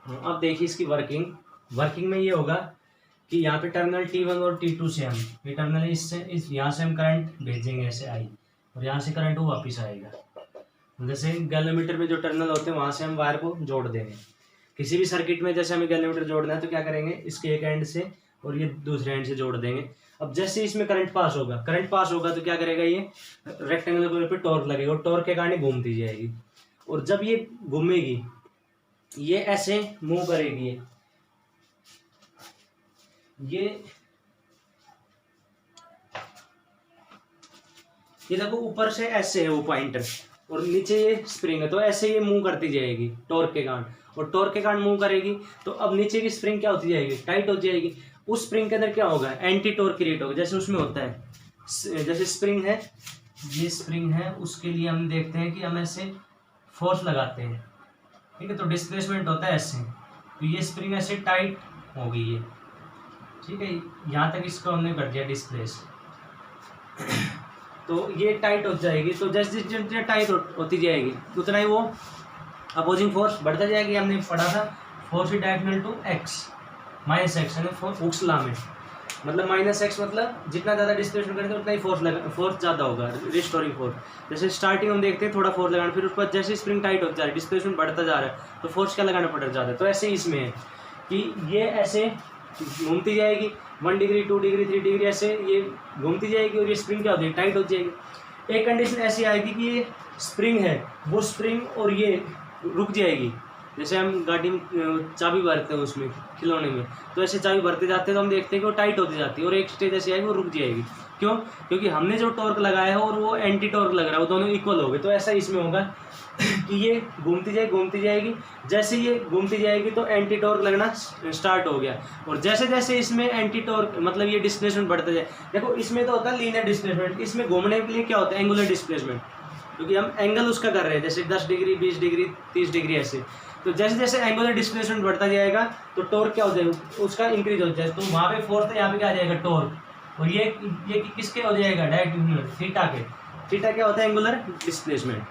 अब देखिए इसकी वर्किंग। वर्किंग में ये होगा कि यहाँ पे टर्मिनल T1 और T2 से हम ये टर्मिनल इससे इस यहाँ से हम करंट भेजेंगे ऐसे आई, और यहाँ से करंट वो वापस आएगा। जैसे गैल्वेमीटर में जो टर्मिनल होते हैं वहाँ से हम वायर को जोड़ देंगे। किसी भी सर्किट में जैसे हमें गैल्वेमीटर जोड़ना है तो क्या करेंगे, इसके एक एंड से और ये दूसरे एंड से जोड़ देंगे। अब जैसे इसमें करंट पास होगा तो क्या करेगा, ये रेक्टेंगुलर पे टॉर्क लगेगा और टॉर्क के कारण घूमती जाएगी। और जब ये घूमेगी ये ऐसे मूव करेगी, ये देखो ऊपर से ऐसे है वो पॉइंटर और नीचे ये स्प्रिंग है, तो ऐसे ये मूव करती जाएगी टॉर्क के कारण, और टॉर्क के कारण मूव करेगी तो अब नीचे की स्प्रिंग क्या होती जाएगी, टाइट हो जाएगी। उस स्प्रिंग के अंदर क्या होगा, एंटी टॉर्क क्रिएट होगा। जैसे उसमें होता है, जैसे स्प्रिंग है, ये स्प्रिंग है, उसके लिए हम देखते हैं कि हम ऐसे फोर्स लगाते हैं, ठीक है, तो डिस्प्लेसमेंट होता है ऐसे, तो ये स्प्रिंग ऐसे टाइट होगी ये, ठीक है, यहाँ तक इसको हमने कर दिया डिस्प्लेस, तो ये टाइट हो जाएगी। तो जैसे जितनी टाइट होती जाएगी उतना ही वो अपोजिंग फोर्स बढ़ता जाएगी। हमने पढ़ा था force is diagonal to X minus X, Hooke's law में, मतलब माइनस एक्स मतलब जितना ज़्यादा डिस्प्लेसमेंट करेंगे उतना ही फोर्स ज़्यादा होगा, रिस्टोरिंग फोर्स। जैसे स्टार्टिंग हम देखते हैं थोड़ा फोर्स लगाना, फिर उसके बाद जैसे स्प्रिंग टाइट होता जा रहा है, डिस्प्लेसमेंट बढ़ता जा रहा है, तो फोर्स क्या लगाना पड़ जाता है। तो ऐसे ही इसमें है कि ये ऐसे घूमती जाएगी 1 डिग्री 2 डिग्री 3 डिग्री ऐसे ये घूमती जाएगी और ये स्प्रिंग क्या होती है, टाइट हो जाएगी। एक कंडीशन ऐसी आएगी कि ये स्प्रिंग है वो स्प्रिंग और ये रुक जाएगी। जैसे हम गाड़ी में चाबी भरते हैं उसमें खिलौने में, तो ऐसे चाबी भरते जाते हैं तो हम देखते हैं कि वो टाइट होती जाती है और एक स्टेज ऐसी आएगी वो रुक जाएगी। क्यों, क्योंकि हमने जो टॉर्क लगाया है और वो एंटी टॉर्क लग रहा है, वो दोनों इक्वल हो गए। तो ऐसा इसमें होगा कि ये घूमती जाएगी, जैसे ये घूमती जाएगी तो एंटी टॉर्क लगना स्टार्ट हो गया, और जैसे जैसे इसमें एंटी टॉर्क मतलब ये डिस्प्लेसमेंट बढ़ता जाए। देखो इसमें तो होता है लीनियर डिस्प्लेसमेंट, इसमें घूमने के लिए क्या होता है, एंगुलर डिस्प्लेसमेंट, क्योंकि हम एंगल उसका कर रहे हैं, जैसे 10 डिग्री 20 डिग्री 30 डिग्री ऐसे। तो जैसे जैसे एंगुलर डिस्प्लेसमेंट बढ़ता जाएगा तो टॉर्क क्या हो जाएगा, उसका इंक्रीज हो जाएगा। तो वहाँ पे फोर्स है, यहाँ पे क्या आ जाएगा टॉर्क, और ये किसके हो जाएगा, डायरेक्ट थीटा के। थीटा क्या होता है, एंगुलर डिस्प्लेसमेंट,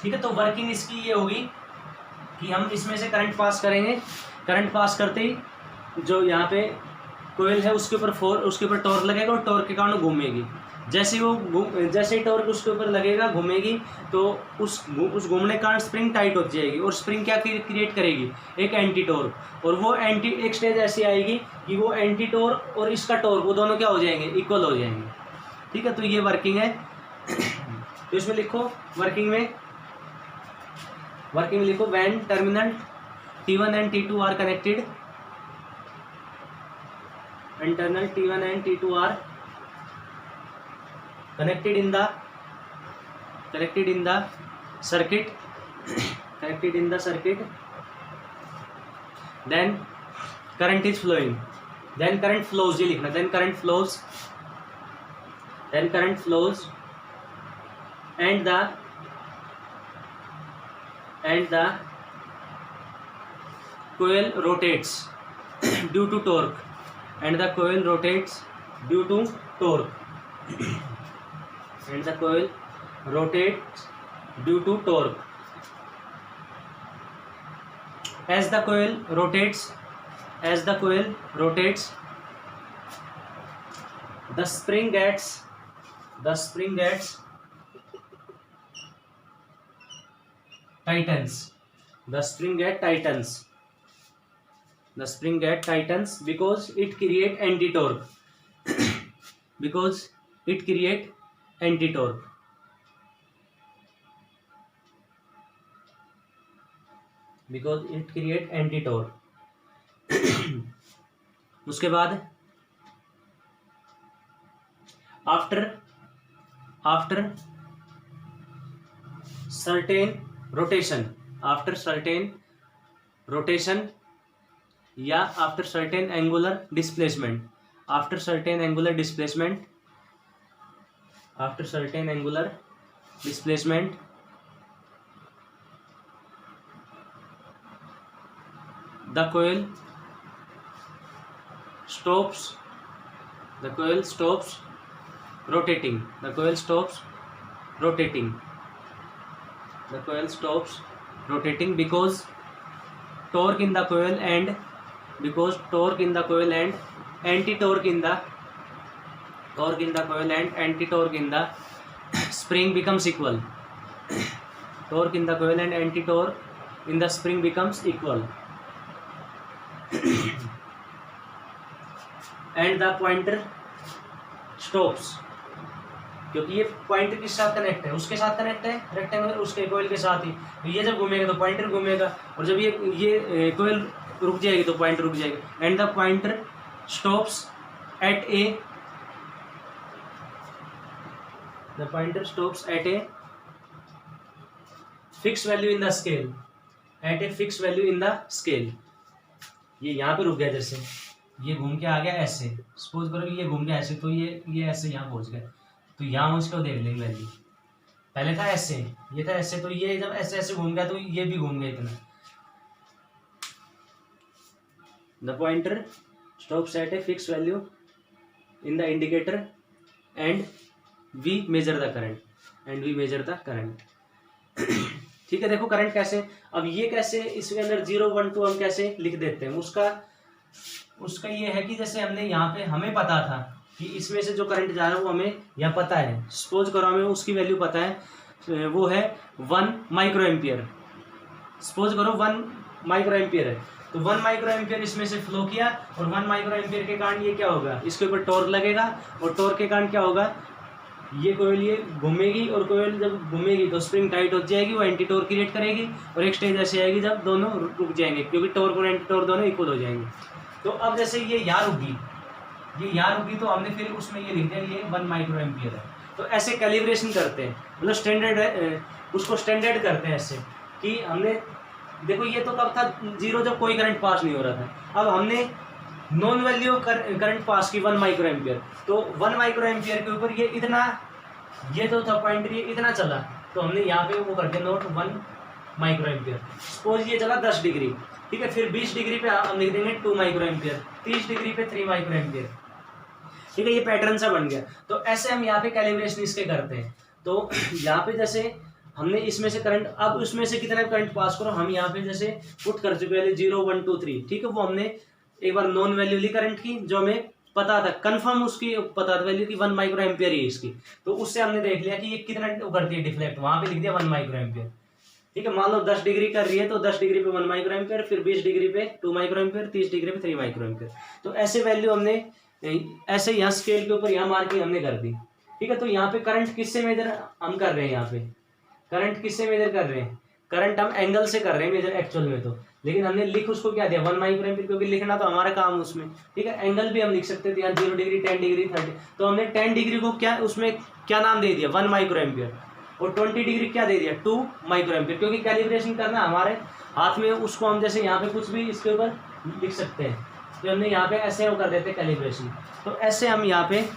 ठीक है। तो वर्किंग इसकी ये होगी कि हम इसमें से करंट पास करेंगे, करंट पास करते ही जो यहाँ पे कोयल है उसके ऊपर टॉर्क लगेगा और टॉर्क के कारण घूमेगी। जैसे ही टॉर्क उसके ऊपर लगेगा घूमेगी तो उस घूमने के कारण स्प्रिंग टाइट हो जाएगी, और स्प्रिंग क्या क्रिएट करेगी, एक एंटी टॉर्क, और वो एक स्टेज ऐसी आएगी कि वो एंटी टॉर्क और इसका टॉर्क वो दोनों क्या हो जाएंगे, इक्वल हो जाएंगे, ठीक है। तो ये वर्किंग है। तो इसमें लिखो वर्किंग में लिखो when terminal T1 and T2 are connected, and terminal T1 and T2 are connected in the circuit, then current is flowing, then current flows, ये लिखना, then current flows and the coil rotates due to torque, and the coil rotates due to torque, and the coil rotates due to torque. As the coil rotates, the spring gets tightens. The spring gets tightens because it create anti-torque. उसके बाद after certain rotation या after certain angular displacement, the coil stops rotating. rotating because torque in the coil and anti-torque in the coil and anti-torque in the spring becomes equal. Torque in the coil and anti-torque in the spring becomes equal. And the pointer stops. क्योंकि ये pointer किस साथ connect है, उसके साथ connect है rectangular, उसके कोयल के साथ ही, तो ये जब घूमेगा तो पॉइंटर घूमेगा, और जब ये कोयल रुक जाएगी तो पॉइंटर रुक जाएगी. And the pointer stops at a fix value in the scale. ये यहाँ पे रुक गया, जैसे ये घूम के आ गया ऐसे, सपोज करो ये घूम गया ऐसे, तो ये ऐसे यहाँ पहुँच गया, तो यहाँ हम इसको देख लेंगे वैल्यू. पहले था ऐसे, ये था ऐसे, तो ये जब ऐसे ऐसे घूम गया तो ये भी घूम गया इतना. The pointer stops at a fix value in the indicator and we measure the current. ठीक है, देखो करंट कैसे, अब ये कैसे, इसके अंदर 0 1 2 हम कैसे लिख देते हैं. उसका ये है कि जैसे हमने यहाँ पे हमें पता था कि इसमें से जो करंट जा रहा है वो हमें यहाँ पता है. सपोज करो हमें उसकी वैल्यू पता है, वो है 1 माइक्रो एम्पियर. सपोज करो 1 माइक्रो एम्पियर है, तो 1 माइक्रो एम्पियर इसमें से फ्लो किया, और 1 माइक्रो एम्पियर के कारण ये क्या होगा, इसके ऊपर टॉर्क लगेगा, और टॉर्क के कारण क्या होगा, ये कोयल ये घूमेगी, और कोयल जब घूमेगी तो स्प्रिंग टाइट हो जाएगी, वो एंटी टॉर्क क्रिएट करेगी, और एक स्टेज ऐसे आएगी जब दोनों रुक जाएंगे, क्योंकि टॉर्क और एंटी टॉर्क दोनों इक्वल हो जाएंगे. तो अब जैसे ये यहाँ रुकी, तो हमने फिर उसमें ये लिख दिया ये 1 माइक्रो एम्पियर है. तो ऐसे कैलिब्रेशन करते हैं, मतलब उसको स्टैंडर्ड करते हैं ऐसे कि हमने देखो ये तो कब था 0 जब कोई करंट पास नहीं हो रहा था. अब हमने नॉन वैल्यू करंट पास की 1 माइक्रो एम्पियर, तो 1 माइक्रो एम्पियर के ऊपर ये इतना, ये तो था पॉइंटर, ये इतना चला, तो हमने यहाँ पे वो कर दिया नोट 1 माइक्रो एम्पियर. सपोज ये चला 10 डिग्री, ठीक है, फिर 20 डिग्री पे हम लिख देंगे 2 माइक्रो एम्पियर, 30 डिग्री पे 3 माइक्रो एम्पियर. ठीक है, ये पैटर्न सा बन गया. तो ऐसे हम यहाँ पे कैलिब्रेशन इसके करते हैं. तो यहाँ पे जैसे हमने इसमें से करंट, अब उसमें से कितना करंट पास करो, हम यहाँ पे जैसे पुट कर चुके हैं 0 1 2 3. ठीक है, वो हमने एक बार नॉन वैल्यू ली करंट की, जो हमें पता था कंफर्म, उसकी पता था वैल्यू की 1 माइक्रो एम्पियर ही इसकी, तो उससे हमने देख लिया कि ये कितना करती है डिफ्लेक्ट, वहां पे लिख दिया 1 माइक्रो एम्पियर. ठीक है, मान लो 10 डिग्री कर रही है तो 10 डिग्री पे 1 माइक्रो एम्पियर, फिर 20 डिग्री पे 2 माइक्रो एम्पियर, 30 डिग्री पे 3 माइक्रो एम्पियर. तो ऐसे वैल्यू हमने ऐसे यहाँ स्केल के ऊपर यहाँ मार्किंग हमने कर दी. ठीक है, तो यहाँ पे करंट किससे मेजर हम कर रहे हैं, यहाँ पे करंट किससे मेजर कर रहे हैं, करंट हम एंगल से कर रहे हैं मेजर एक्चुअल में, तो लेकिन हमने लिख उसको क्या दिया 1 माइक्रो एम्पियर, क्योंकि लिखना तो हमारा काम उसमें. ठीक है, एंगल भी हम लिख सकते थे यहाँ 0 डिग्री 10 डिग्री 30, तो हमने 10 डिग्री को क्या उसमें क्या नाम दे दिया 1 माइक्रो एम्पियर, और 20 डिग्री क्या दे दिया 2 माइक्रो एम्पियर, क्योंकि कैलिब्रेशन करना हमारे हाथ में, उसको हम जैसे यहाँ पे कुछ भी इसके ऊपर लिख सकते हैं, तो हमने यहाँ पे ऐसे कर देते हैं कैलिब्रेशन. तो ऐसे हम यहाँ पे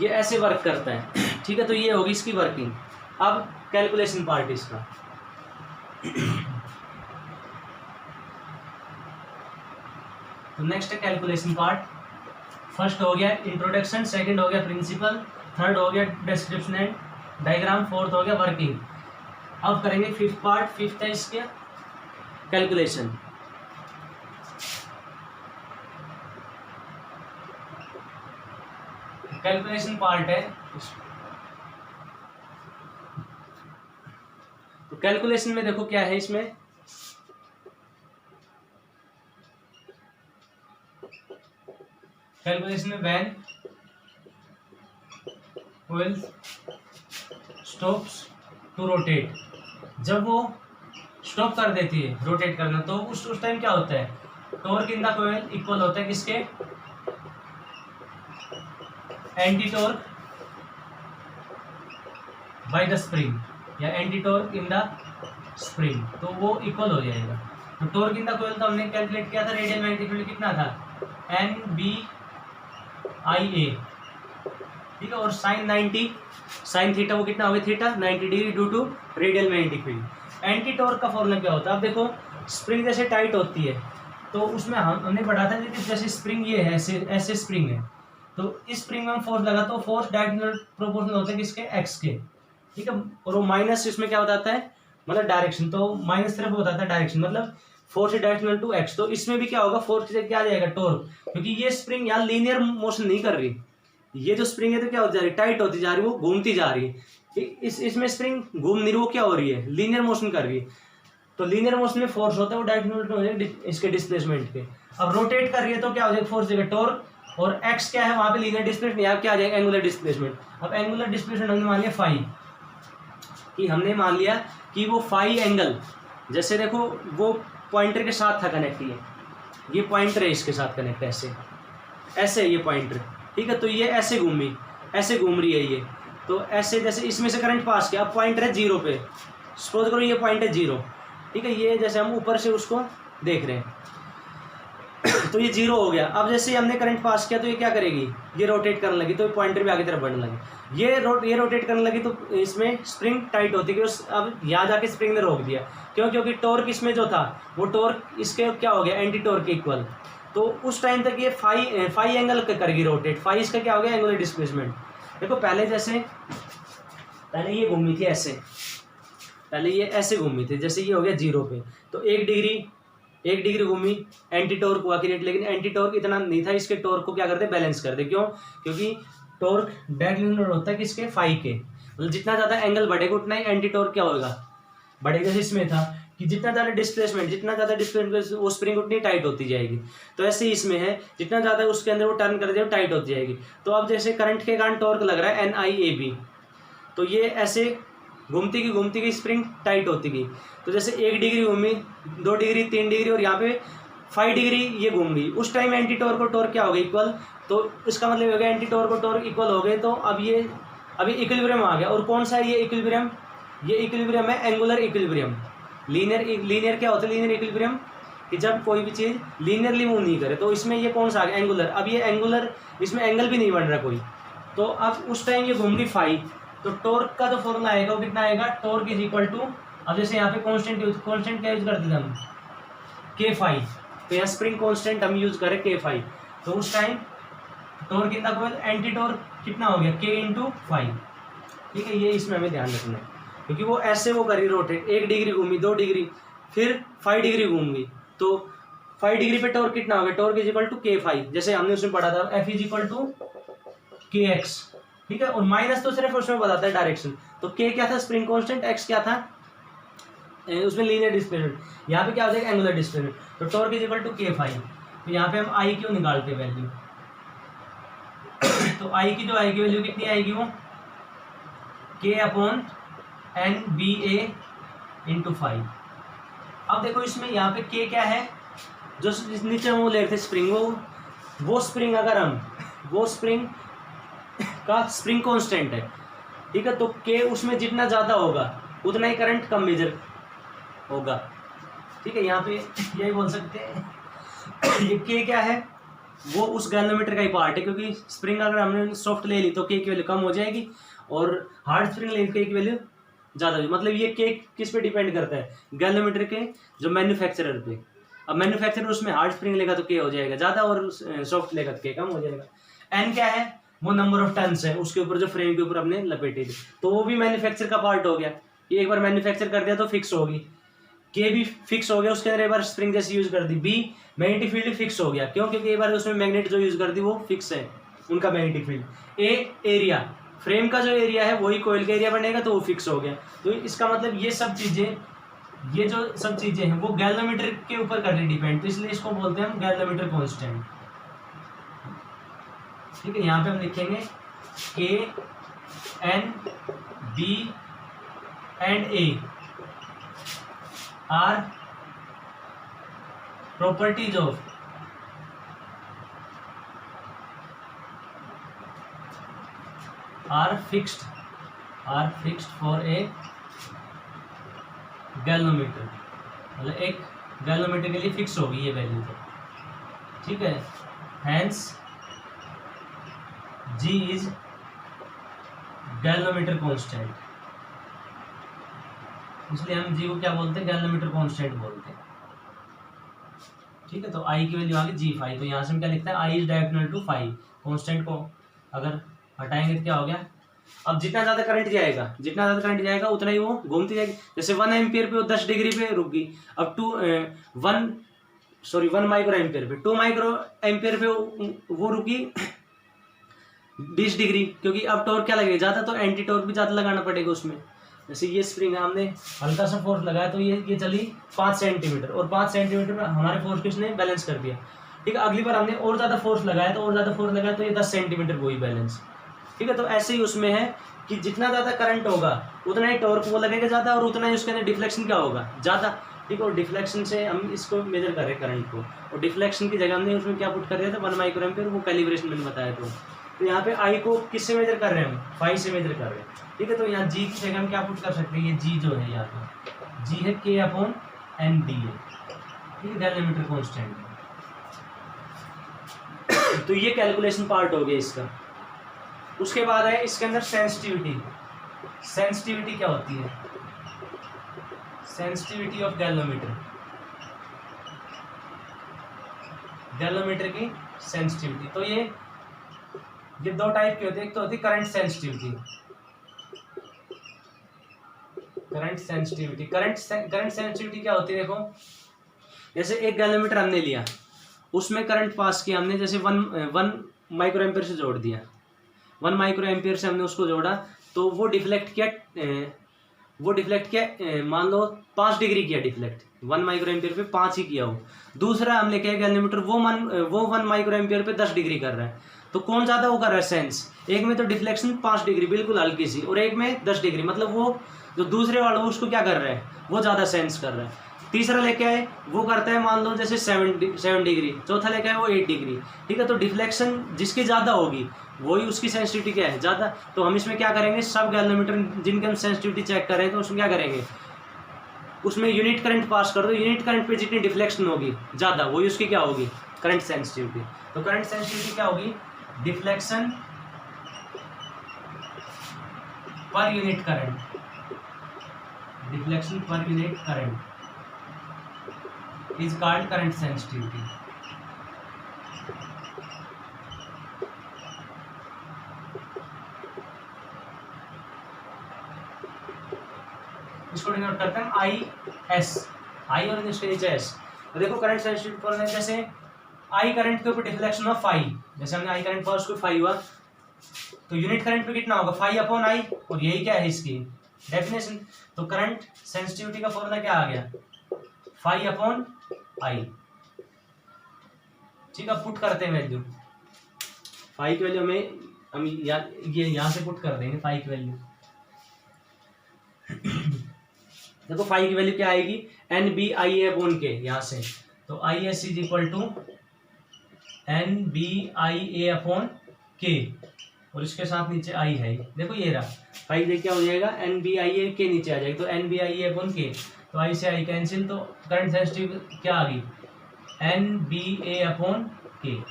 ये ऐसे वर्क करता है. ठीक है, तो ये होगी इसकी वर्किंग. अब कैलकुलेशन पार्ट इसका. तो नेक्स्ट है कैलकुलेशन पार्ट. फर्स्ट हो गया इंट्रोडक्शन, सेकंड हो गया प्रिंसिपल, थर्ड हो गया डिस्क्रिप्शन एंड डायग्राम, फोर्थ हो गया वर्किंग. अब करेंगे फिफ्थ पार्ट. फिफ्थ है इसके कैलकुलेशन. कैलकुलेशन पार्ट है. तो कैलकुलेशन में देखो क्या है इसमें, कैलकुलेशन में when coil stops to rotate, जब वो स्टॉप कर देती है रोटेट करना, तो उस टाइम क्या होता है, torque in the coil equal होता है किसके, anti torque by the spring, या anti torque in the spring, तो वो इक्वल हो जाएगा. तो टॉर्क इन द कोयल तो हमने कैलकुलेट किया था, रेडियल मैग्नेटिक फील्ड कितना था NBIA. ठीक है, और साइन थीटा वो कितना हो गया, theta 90 degree due to radial magnetic field. Anti torque का फॉर्मूला क्या होता है, अब देखो स्प्रिंग जैसे टाइट होती है, तो उसमें हमने पढ़ा था कि जैसे स्प्रिंग ये है, ऐसे स्प्रिंग है, तो इस स्प्रिंग में हम फोर्स लगा, तो फोर्स डायरेक्शनल प्रोपोर्शनल होता है किसके, एक्स के. ठीक है। और वो माइनस इसमें क्या बताता है, मतलब डायरेक्शन, तो माइनस तरफ बताता है डायरेक्शन, मतलब फोर्स डायरेक्शनल टू एक्स। तो इसमें भी क्या होगा, फोर्स से क्या आ जाएगा, टॉर्क, क्योंकि ये स्प्रिंग यहाँ लीनियर मोशन नहीं कर रही, ये जो स्प्रिंग है तो क्या होती जा रही है, टाइट होती जा रही है, वो घूमती जा रही है। इसमें स्प्रिंग घूम नहीं रही, वो क्या हो रही है, लीनियर मोशन कर रही है। तो लीनियर मोशन में फोर्स होता है वो डायरेक्शनल हो जाएगा इसके डिस्प्लेसमेंट के। अब रोटेट कर रही है तो क्या हो जाएगा, फोर्स देगा टॉर्क, और एक्स क्या है वहां पे लीनियर डिस्प्लेसमेंट, यहाँ क्या आ जाएगा, एंगुलर डिस्प्लेसमेंट। अब एंगुलर डिस्प्लेसमेंट हमने मान लिया फाई, कि हमने मान लिया कि वो फाई एंगल, जैसे देखो वो पॉइंटर के साथ था कनेक्ट, ये पॉइंटर है इसके साथ कनेक्ट, ऐसे ऐसे ये पॉइंटर, ठीक है। तो ये ऐसे घूमी, ऐसे घूम रही है ये, तो ऐसे जैसे इसमें से करंट पास किया, अब पॉइंटर है जीरो पे, सपोज करो ये पॉइंट है जीरो, ठीक है। ये जैसे हम ऊपर से उसको देख रहे हैं तो ये जीरो हो गया। अब जैसे हमने करंट पास किया तो ये क्या करेगी, ये रोटेट करने लगी, तो पॉइंटर भी आगे तरफ बढ़ने लगी, ये रोटेट करने लगी, तो इसमें स्प्रिंग टाइट होती है। अब यहाँ जाके स्प्रिंग ने रोक दिया, क्यों, क्योंकि टॉर्क इसमें जो था वो टॉर्क इसके क्या हो गया, एंटी टॉर्क के इक्वल। तो उस टाइम तक ये फाई एंगल करेगी रोटेट, फाई इसका क्या हो गया, एंगुलर डिस्प्लेसमेंट। देखो पहले जैसे, पहले ये घूमी थी ऐसे, पहले ये ऐसे घूमी थी, जैसे ये हो गया जीरो पे, तो 1 डिग्री घूमी, एंटी टॉर्क हुआ क्रिएट, लेकिन एंटी टॉर्क इतना नहीं था, इसके टॉर्क को क्या करते, बैलेंस कर दे। क्यों, क्योंकि टॉर्क डायरेक्शनल होता है किसके, फाई के, मतलब जितना ज्यादा एंगल बढ़ेगा उतना ही एंटी टॉर्क क्या होगा, बढ़ेगा। इसमें था कि जितना ज्यादा डिस्प्लेसमेंट वो स्प्रिंग उतनी टाइट होती जाएगी। तो ऐसे ही इसमें है, जितना ज्यादा उसके अंदर वो टर्न कर दे वो टाइट होती जाएगी। तो अब जैसे करंट के कारण टॉर्क लग रहा है NIAB, तो ये ऐसे घूमती गई स्प्रिंग टाइट होती गई। तो जैसे 1 डिग्री घूमी, 2 डिग्री, 3 डिग्री, और यहाँ पे 5 डिग्री ये घूम गई, उस टाइम एंटी टॉर्क और टॉर्क क्या हो गया, इक्वल। तो इसका मतलब हो गया एंटी टॉर्क और टॉर्क इक्वल हो गए, तो अब ये अभी इक्विलिब्रियम आ गया। और कौन सा है ये इक्विलिब्रियम, ये इक्विलिब्रियम है एंगुलर इक्विलिब्रियम। लीनियर क्या होता है, लीनियर इक्विलिब्रियम, कि जब कोई भी चीज़ लीनियरली मूव नहीं करे। तो इसमें ये कौन सा आ गया, एंगुलर। अब ये एंगुलर, इसमें एंगल भी नहीं बन रहा कोई, तो अब उस टाइम ये घूम गई फाई। तो टॉर्क का जो फॉर्मूला आएगा वो कितना आएगा, टॉर्क इज इक्वल टू, अब जैसे यहाँ पे कांस्टेंट क्या यूज करते थे हम, K5, तो यहाँ स्प्रिंग कांस्टेंट हम यूज करें K5, तो उस टाइम टॉर्क कितना को एंटी टॉर्क कितना हो गया, K इंटू 5, ठीक है। ये इसमें हमें ध्यान रखना है, क्योंकि वो ऐसे वो करी रोटेट, 1 डिग्री घूमी, 2 डिग्री, फिर 5 डिग्री घूम गई, तो 5 डिग्री पे टॉर्क कितना हो गया, torque is equal to K5, जैसे हमने उसमें पढ़ा था F is equal to KX, ठीक है। और माइनस तो सिर्फ उसमें बताता है डायरेक्शन, तो K क्या था, स्प्रिंग कांस्टेंट, X क्या था, उसमें लीनियर डिस्प्लेसमेंट, यहाँ पे क्या हो जाएगा, एंगुलर डिस्प्लेसमेंट। तो torque is equal to K5, तो यहाँ पे हम I क्यों निकालते हैं वैल्यू, तो I की जो आएगी वैल्यू कितनी आएगी, वो K/NBA इंटू 5। अब देखो इसमें यहाँ पे K क्या है, जो नीचे हम वो ले रहे थे स्प्रिंग, वो स्प्रिंग अगर हम वो स्प्रिंग का स्प्रिंग कांस्टेंट है, ठीक है। तो K उसमें जितना ज़्यादा होगा उतना ही करंट कम मेजर होगा, ठीक है। यहाँ पे यही बोल सकते हैं ये K क्या है, वो उस गैल्वेनोमीटर का ही पार्ट है, क्योंकि स्प्रिंग अगर हमने सॉफ्ट ले ली तो K की वैल्यू कम हो जाएगी, और हार्ड स्प्रिंग ले K की वैल्यू ज़्यादा होगी। मतलब ये K किस पे डिपेंड करता है, गैल्वेनोमीटर के जो मैन्युफैक्चरर पे। अब मैन्युफैक्चरर उसमें हार्ड स्प्रिंग लेगा तो K हो जाएगा ज़्यादा, और सॉफ्ट लेगा तो K कम हो जाएगा। N क्या है, वो नंबर ऑफ टन्स है उसके ऊपर जो फ्रेम के ऊपर अपने लपेटे थे, तो वो भी मैन्युफैक्चर का पार्ट हो गया। ये एक बार मैन्युफैक्चर कर दिया तो फिक्स होगी, K भी फिक्स हो गया, उसके अंदर एक बार स्प्रिंग जैसे यूज कर दी। B मैग्नेटिक फील्ड फिक्स हो गया, क्यों, क्योंकि एक बार उसमें मैग्नेट जो यूज कर दी वो फिक्स है उनका magnetic field. A area, frame का जो एरिया है वही कोयल का एरिया बनेगा, तो वो फिक्स हो गया। तो इसका मतलब ये सब चीजें, ये जो सब चीजें हैं वो गैल्वेनोमीटर के ऊपर कर रही डिपेंड, तो इसलिए इसको बोलते हैं हम गैल्वेनोमीटर कांस्टेंट, ठीक है। यहाँ पे हम लिखेंगे K, N, B and A are properties of are fixed for a galvanometer, मतलब एक गैल्वेनोमीटर के लिए फिक्स होगी ये वैल्यू, तो ठीक है। Hence G is galvanometer constant, इसलिए हम G को क्या बोलते हैं, गैल्वेनोमीटर कांस्टेंट बोलते हैं, ठीक है। तो I की वैल्यू आ गई G5, तो यहाँ से हम क्या लिखते हैं, I is directional to 5, constant को अगर हटाएंगे तो क्या हो गया, अब जितना ज़्यादा करंट जाएगा उतना ही वो घूमती जाएगी। जैसे 1 एम्पियर पे वो 10 डिग्री पे रुक गई, अब 1 माइक्रो एम्पियर पे 2 माइक्रो एम्पियर पे वो रुकी 20 डिग्री, क्योंकि अब टॉर्क क्या लगेगा ज़्यादा, तो एंटी टॉर्क भी ज़्यादा लगाना पड़ेगा उसमें। जैसे ये स्प्रिंग हमने हल्का सा फोर्स लगाया तो ये चली 5 सेंटीमीटर, और 5 सेंटीमीटर में हमारे फोर्स किसने बैलेंस कर दिया। ठीक है, अगली बार हमने और ज़्यादा फोर्स लगाया तो ये 10 सेंटीमीटर वही बैलेंस। ठीक है, तो ऐसे ही उसमें है कि जितना ज़्यादा करंट होगा उतना ही टॉर्क वो लगेगा ज़्यादा, और उतना ही उसके अंदर डिफ्लेक्शन क्या होगा ज़्यादा। ठीक है, और डिफ्लेक्शन से हम इसको मेजर कर रहे हैं करंट को, और डिफ्लेक्शन की जगह हमने उसमें क्या पुट कर दिया था 1 माइक्रो एम्पियर, वो कैलिब्रेशन मैंने बताया था। तो यहाँ पे आई को किससे मेजर कर रहे हैं हम, फाई से मेजर कर रहे हैं। ठीक है, तो यहाँ जी की जगह हम क्या पुट कर सकते हैं, ये जी जो है यहाँ पे जी है K/N डी है। ठीक है, गैलोमीटर कांस्टेंट। तो ये कैलकुलेशन पार्ट हो गया इसका। उसके बाद है इसके अंदर सेंसिटिविटी। सेंसिटिविटी क्या होती है, सेंसिटिविटी ऑफ गैलोमीटर, गैलोमीटर की सेंसिटिविटी। तो ये 2 टाइप की होती है, एक तो होती है करंट सेंसिटिविटी। करंट सेंसिटिविटी क्या होती है, देखो जैसे एक गैलोमीटर हमने लिया, उसमें करंट पास किया हमने, जैसे 1 माइक्रो एम्पियर से जोड़ दिया, 1 माइक्रो एम्पियर से हमने उसको जोड़ा, तो वो डिफ्लेक्ट किया मान लो 5 डिग्री किया डिफ्लेक्ट, 1 माइक्रो एम्पियर पे 5 ही किया हो। दूसरा हम लेके आए गैलोमीटर, वो 1 माइक्रो एम्पियर पे 10 डिग्री कर रहा है, तो कौन ज़्यादा वो कर रहा है सेंस, एक में तो डिफ्लेक्शन 5 डिग्री बिल्कुल हल्की सी, और एक में 10 डिग्री, मतलब वो जो दूसरे वाला वो उसको क्या कर रहा है, वो ज़्यादा सेंस कर रहा है। तीसरा लेके आए वो करता है मान लो जैसे 7 डिग्री, चौथा लेके आए वो 8 डिग्री। ठीक है, तो डिफ्लेक्शन जिसकी ज़्यादा होगी वही उसकी सेंसिटिविटी क्या है, ज़्यादा। तो हम इसमें क्या करेंगे, सब गैलोमीटर जिनके हम सेंसिटिविटी चेक करें तो उसमें क्या करेंगे, उसमें यूनिट करंट पास कर दो, यूनिट करंट पे जितनी डिफ्लेक्शन होगी ज़्यादा वही उसकी क्या होगी, करंट सेंसिटिविटी। तो करंट सेंसिटिविटी क्या होगी, deflection per unit current, deflection per unit current is called current sensitivity। इसको डिनोट करते हैं IS, आई और इसके नीचे S। तो देखो करंट सेंसिटिविटी फॉर्मूला, जैसे आई करंट के ऊपर डिफ्लेक्शन ऑफ फाई, जैसे हमने आई करंट फॉर उसको फाई हुआ, तो यूनिट करंट पे कितना होगा 5/I, और यही क्या है इसकी डेफिनेशन। तो करंट सेंसिटिविटी का फॉर्मूला क्या आ गया 5/I। ठीक है, पुट करते हैं वैल्यू, फाई की वैल्यू हमें हम ये यहाँ से पुट कर देंगे फाई की वैल्यू। देखो फाई की वैल्यू क्या आएगी, NBIA/K यहाँ से, तो IS is equal to NBIA/K, और इसके साथ नीचे I है, देखो ये रहा फाई, देख क्या हो जाएगा NBIA/K नीचे आ जाएगी, तो NBIA/K, तो I से I कैंसिल, तो करंट सेंसिटिव क्या आ गई NBA/K।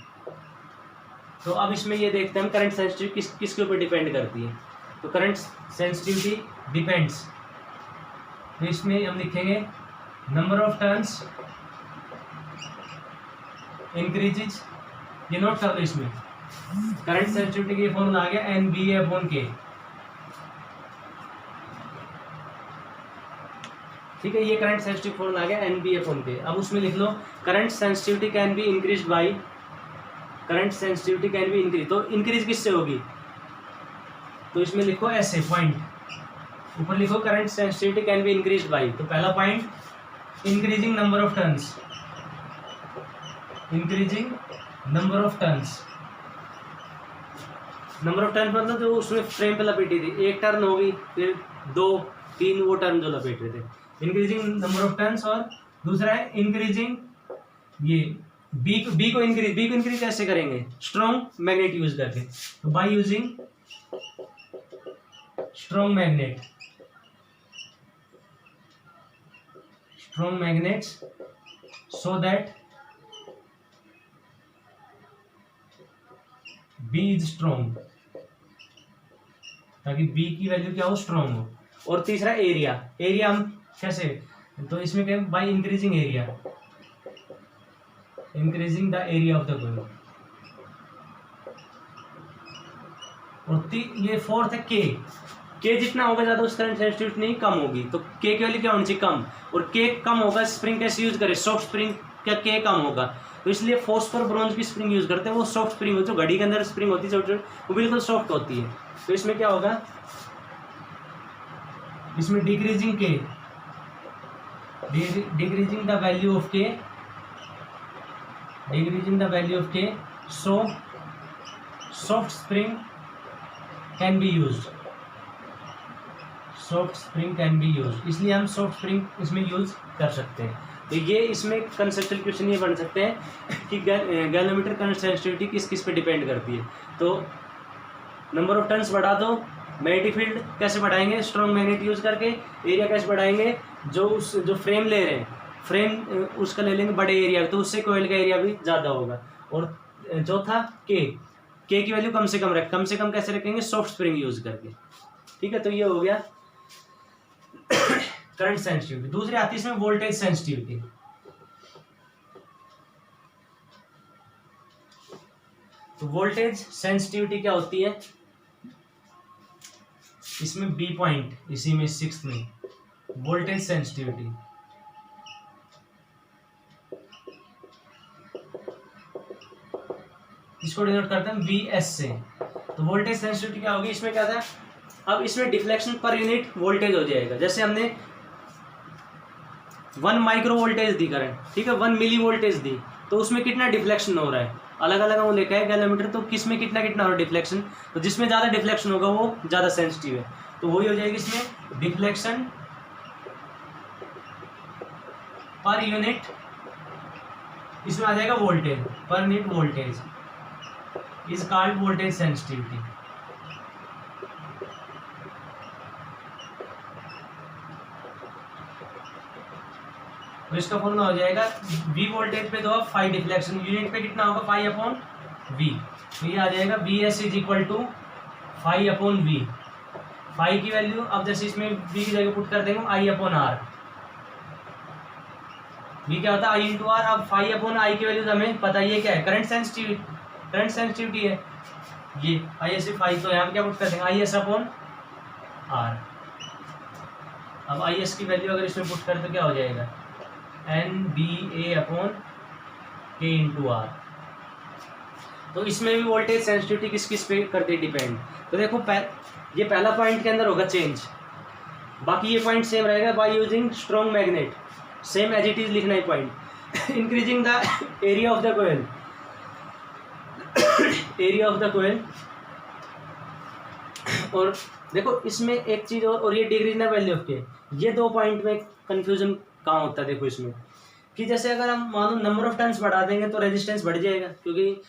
तो अब इसमें ये देखते हैं हम करंट सेंसिटिविटी किसके ऊपर डिपेंड करती है। तो करंट सेंसिटिविटी डिपेंड्स, तो इसमें हम लिखेंगे नंबर ऑफ टर्न्स इंक्रीजेज, ये नोट कर लो, इसमें करंट सेंसिटिविटी की फॉर्मूला आ गया NBA/K। ठीक है, ये करंट सेंसिटिव फॉर्मूला आ गया NBA/K। अब उसमें लिख लो current sensitivity can be increase by, current sensitivity can be increase, तो इंक्रीज किससे होगी, तो इसमें लिखो ऐसे पॉइंट, ऊपर लिखो current sensitivity can be increase by, तो पहला point increasing number of turns, increasing number of turns, number of turns मतलब जो उसमें फ्रेम पे लपेटी थी, एक टर्न होगी फिर 2 3 वो टर्न जो लपेट रहे थे, इंक्रीजिंग नंबर ऑफ टर्न्स। और दूसरा है इंक्रीजिंग ये बी को इंक्रीज कैसे करेंगे, स्ट्रॉन्ग मैग्नेट यूज करके, तो by using strong magnets so that B is strong, ताकि बी की वैल्यू क्या हो, स्ट्रॉन्ग हो। और तीसरा एरिया हम कैसे, तो इसमें क्या by increasing area, increasing the area of the coin, और ये फोर्थ है के जितना होगा ज़्यादा उस करंट सेंसिटिविटी नहीं कम होगी, तो के की वैल्यू क्या होनी चाहिए कम, और के कम होगा स्प्रिंग कैसे यूज करें, सॉफ्ट स्प्रिंग क्या के कम होगा, तो इसलिए फॉस्फर ब्रॉन्ज की स्प्रिंग यूज करते हैं, वो सॉफ्ट स्प्रिंग होती है, जो घड़ी के अंदर स्प्रिंग होती है छोटी छोटी वो बिल्कुल सॉफ्ट होती है। तो इसमें क्या होगा, इसमें डिक्रीजिंग द वैल्यू ऑफ के, so soft spring can be used, इसलिए हम सॉफ्ट स्प्रिंग इसमें यूज कर सकते हैं। तो ये इसमें कंसेप्चुअल क्वेश्चन ये बन सकते हैं कि गैलोमीटर करंट सेंसिटिविटी किस किस पे डिपेंड करती है। तो नंबर ऑफ टर्न्स बढ़ा दो, मैग्नेटिक फील्ड कैसे बढ़ाएंगे, स्ट्रॉन्ग मैग्नेट यूज करके, एरिया कैसे बढ़ाएंगे, जो फ्रेम ले रहे हैं, फ्रेम उसका ले लेंगे बड़े एरिया, तो उससे कोयल का एरिया भी ज़्यादा होगा। और चौथा के की वैल्यू कम से कम कैसे रखेंगे, सॉफ्ट स्प्रिंग यूज करके। ठीक है, तो ये हो गया करंट सेंसिटिविटी। दूसरी आती है इसमें वोल्टेज सेंसिटिविटी। तो वोल्टेज सेंसिटिविटी क्या होती है, इसमें बी पॉइंट, इसी में 6th में वोल्टेज सेंसिटिविटी, इसको डिनोट करते हैं VS से। तो वोल्टेज सेंसिटिविटी क्या होगी, इसमें क्या था, अब इसमें डिफ्लेक्शन पर यूनिट वोल्टेज हो जाएगा। जैसे हमने 1 माइक्रो वोल्टेज दी करंट, ठीक है, 1 मिली वोल्टेज दी, तो उसमें कितना डिफ्लेक्शन हो रहा है, अलग अलग वो लिखा है गैलोमीटर, तो किस में कितना कितना हो रहा है डिफ्लेक्शन, तो जिसमें ज़्यादा डिफ्लेक्शन होगा वो ज़्यादा सेंसिटिव है, तो वही हो जाएगी इसमें डिफ्लेक्शन पर यूनिट, इसमें आ जाएगा voltage per unit voltage is called voltage sensitivity. तो इसका फॉर्मूला हो जाएगा V वोल्टेज पे दो आप 5 डिफ्लेक्शन, यूनिट पे कितना होगा 5/V, तो ये आ जाएगा VS is equal to 5/V। 5 की वैल्यू अब जैसे इसमें V की जगह पुट कर देंगे I/R, V क्या होता है I × R। अब 5/I की वैल्यू हमें पता ही है क्या है, करंट सेंसिटिविटी है ये IS/5, तो यहाँ पे क्या पुट कर देंगे IS/R। अब IS की वैल्यू अगर इसमें पुट करें तो क्या हो जाएगा NBA/K × R। तो इसमें भी वोल्टेज सेंसिटिविटी किस किस पे करती है डिपेंड। तो देखो ये पहला पॉइंट के अंदर होगा चेंज, बाकी ये पॉइंट सेम रहेगा, by using strong magnet, same as it is लिखना है point. Increasing the area of the coil, और देखो इसमें एक चीज और ये डिग्री ना वैल्यू ऑफ के, ये 2 पॉइंट में कंफ्यूजन कहाँ होता है। देखो इसमें कि जैसे अगर हम मानो नंबर ऑफ टर्न्स बढ़ा देंगे तो रेजिस्टेंस बढ़ जाएगा, क्योंकि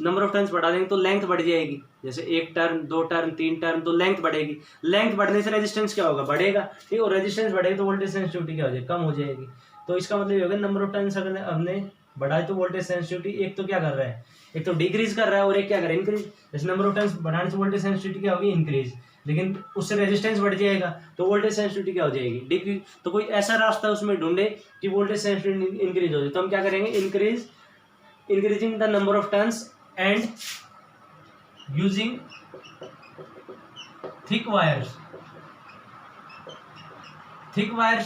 नंबर ऑफ टर्न्स बढ़ा देंगे तो लेंथ बढ़ जाएगी, जैसे 1 टर्न 2 टर्न 3 टर्न तो लेंथ बढ़ेगी, लेंथ बढ़ने से रेजिस्टेंस क्या होगा बढ़ेगा, ठीक, और रेजिस्टेंस बढ़ेगा तो वोल्टेज सेंसिटिविटी क्या हो जाएगी कम हो जाएगी। तो इसका मतलब ये होगा नंबर ऑफ टर्न्स अगर हमने बढ़ाए तो वोल्टेज सेंसिटिविटी एक तो क्या कर रहा है, एक तो डिक्रीज कर रहा है और एक क्या कर रहा है इंक्रीज। जैसे नंबर ऑफ टर्न्स बढ़ाने से वोल्टेज सेंसिटिविटी क्या होगी इंक्रीज, लेकिन उससे रेजिस्टेंस बढ़ जाएगा तो वोल्टेज सेंसिटिविटी क्या हो जाएगी डिक्रीज। तो कोई ऐसा रास्ता उसमें ढूंढे कि वोल्टेज सेंसिटिविटी इंक्रीज हो जाए, तो हम क्या करेंगे increasing the number of turns and using thick wires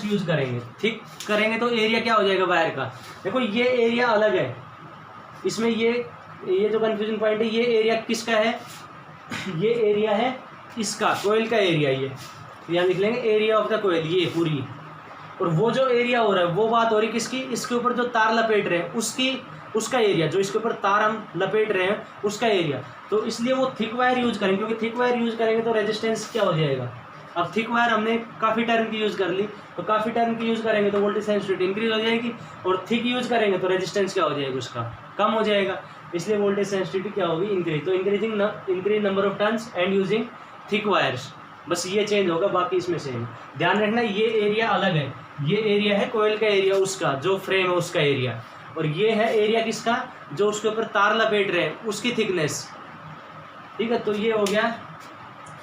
use करेंगे। थिक करेंगे तो एरिया क्या हो जाएगा वायर का, देखो ये एरिया अलग है, इसमें ये जो कंफ्यूजन पॉइंट है, ये एरिया किसका है, ये एरिया है इसका कोयल का एरिया, ये यहाँ लिख लेंगे एरिया ऑफ द कोयल ये पूरी, और वो जो एरिया हो रहा है वो बात हो रही है किसकी, इसके ऊपर जो तार लपेट रहे हैं उसका एरिया, जो इसके ऊपर तार हम लपेट रहे हैं उसका एरिया। तो इसलिए वो थिक वायर यूज करेंगे, क्योंकि थिक वायर यूज करेंगे तो रेजिस्टेंस क्या हो जाएगा। अब थिक वायर हमने काफ़ी टर्न की यूज़ कर ली, तो काफ़ी टर्न की यूज़ करेंगे तो वोल्टेज सेंसिटिविटी इंक्रीज हो जाएगी, और थिक यूज़ करेंगे तो रेजिस्टेंस क्या हो जाएगा उसका कम हो जाएगा, इसलिए वोल्टेज सेंसिटिविटी क्या होगी इंक्रीज। तो increase number of turns and using thick wires, बस ये चेंज होगा, बाकी इसमें सेम। ध्यान रखना ये एरिया अलग है, ये एरिया है कोयल का एरिया, उसका जो फ्रेम है उसका एरिया, और ये है एरिया किसका, जो उसके ऊपर तार लपेट रहे हैं उसकी थिकनेस, ठीक है। तो ये हो गया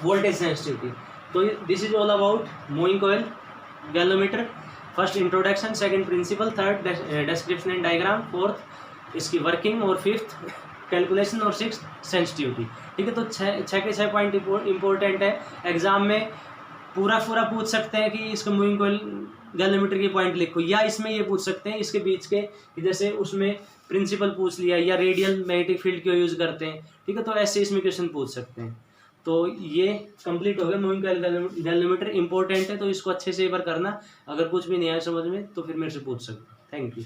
वोल्टेज सेंसिटिविटी। तो this is all about moving coil galvanometer, first introduction, second principle, third description and diagram, fourth इसकी वर्किंग, और फिफ्थ कैलकुलेशन और 6 सेंसिटिविटी। ठीक है, तो छः के 6 पॉइंट इंपॉर्टेंट है। एग्जाम में पूरा पूछ सकते हैं कि इसका मूविंग कॉइल गैलोमीटर की पॉइंट लिखो, या इसमें ये पूछ सकते हैं इसके बीच के, जैसे उसमें प्रिंसिपल पूछ लिया, या रेडियल मैग्नेटिक फील्ड क्यों यूज़ करते हैं। ठीक है, तो ऐसे इसमें क्वेश्चन पूछ सकते हैं। तो ये कंप्लीट हो गया मूविंग कॉइल गैलोमीटर। इंपॉर्टेंट है, तो इसको अच्छे से एक बार करना। अगर कुछ भी नहीं आया समझ में तो फिर मेरे से पूछ सकते हैं। Thank you.